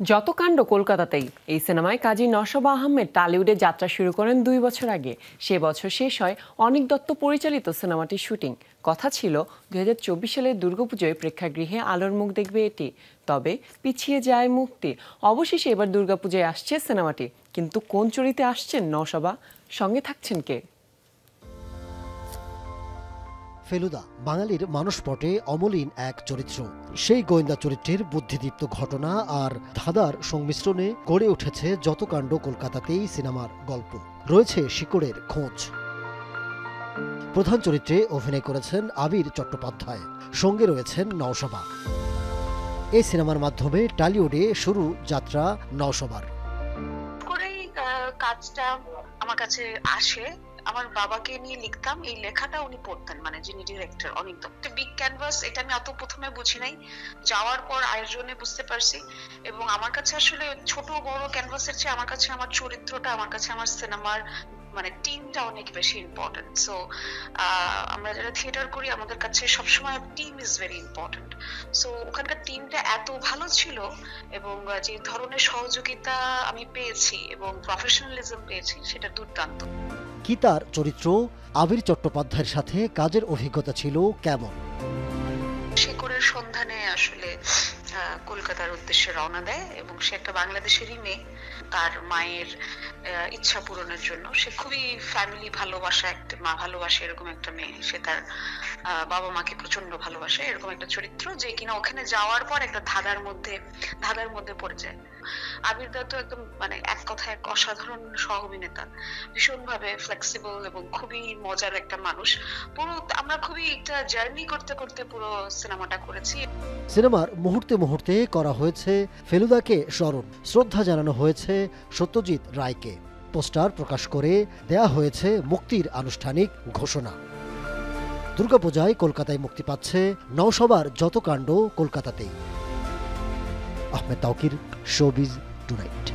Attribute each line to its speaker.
Speaker 1: যত কাণ্ড কলকাতাতেই। এই সিনেমায় কাজী নওশাবা আহমেদ টলিউডে যাত্রা শুরু করেন 2 বছর আগে। সে বছর শেষ হয় অনিক দত্ত পরিচালিত সিনেমাটির শুটিং। কথা ছিল 2024 সালের দুর্গাপুজোয় প্রেক্ষাগৃহে আলোর মুখ দেখবে এটি। তবে পিছিয়ে যায় মুক্তি। অবশেষে এবার দুর্গাপূজায় আসছে সিনেমাটি। কিন্তু কোন চরিত্রে আসছেন নওশাবা? সঙ্গে থাকছেন কে?
Speaker 2: ফেলুদা বাঙালির মানসপটে অমলিন এক চরিত্র। সেই গোয়েন্দা চরিত্রের বুদ্ধিদীপ্ত ঘটনা আর ধাঁধার সংমিশ্রণে গড়ে উঠেছে যত কাণ্ড কলকাতাতেই সিনেমার গল্প। রয়েছে শিকড়ের খোঁজ। প্রধান চরিত্রে অভিনয় করেছেন আবির চট্টোপাধ্যায়, সঙ্গে রয়েছেন নওশাবা। এই সিনেমার মাধ্যমে টলিউডে শুরু যাত্রা নওশাবার।
Speaker 3: কাজটা আমার কাছে আসে, আমার বাবাকে নিয়ে লিখতাম, এই লেখাটা উনি পড়তেন, মানে যিনি ডিরেক্টর অনিক দত্ত। বিগ ক্যানভাস এটা আমি অত প্রথমে বুঝি নাই, যাওয়ার পর আয়োজনে বুঝতে পারছি। এবং আমার কাছে আসলে ছোট বড় ক্যানভাসের চেয়ে আমার কাছে আমার চরিত্রটা, আমার কাছে আমার সিনেমার মানে টিমটা অনেক বেশি ইম্পর্টেন্ট। সো আমরা যারা থিয়েটার করি আমাদের কাছে সবসময় team is very important. So ওখানকার টিমটা এত ভালো ছিল এবং যে ধরনের সহযোগিতা আমি পেয়েছি এবং প্রফেশনালিজম পেয়েছি সেটা দুর্দান্ত।
Speaker 2: কি তার চরিত্র আবির চট্টোপাধ্যায়ের সাথে কাজের অভিজ্ঞতা ছিল কেমন?
Speaker 3: শিকড়ের সন্ধানে আসলে কলকাতার উদ্দেশ্যে রওনা দেয় এবং সে একটা বাংলাদেশেরই মেয়ে। তার মায়ের ইচ্ছা পূরণের জন্য সে খুবই ফ্যামিলি ভালোবাসা, একটা মা ভালোবাসে এরকম একটা মেয়ে। সে তার বাবা মাকে প্রচন্ড ভালোবাসে এরকম একটা চরিত্র, যে কিনা ওখানে যাওয়ার পর একটা ধাঁধার মধ্যে পড়ে যায়। আবির দত্ত একদম মানে এক কথায় এক অসাধারণ সহ অভিনেতা, ভীষণভাবে ফ্লেক্সিবল এবং খুবই মজার একটা মানুষ। পুরো আমরা খুবই একটা জার্নি করতে করতে পুরো সিনেমাটা করেছি।
Speaker 2: সিনেমার মুহূর্তে মুহূর্তে করা হয়েছে ফেলুদাকে স্মরণ, শ্রদ্ধা জানানো হয়েছে সত্যজিৎ রায়কে। পোস্টার প্রকাশ করে দেয়া হয়েছে মুক্তির আনুষ্ঠানিক ঘোষণা। দুর্গাপূজায় কলকাতায় মুক্তি পাচ্ছে নওশাবার যত কাণ্ড কলকাতাতেই। Ahmed Tauquir, showbiz tonight.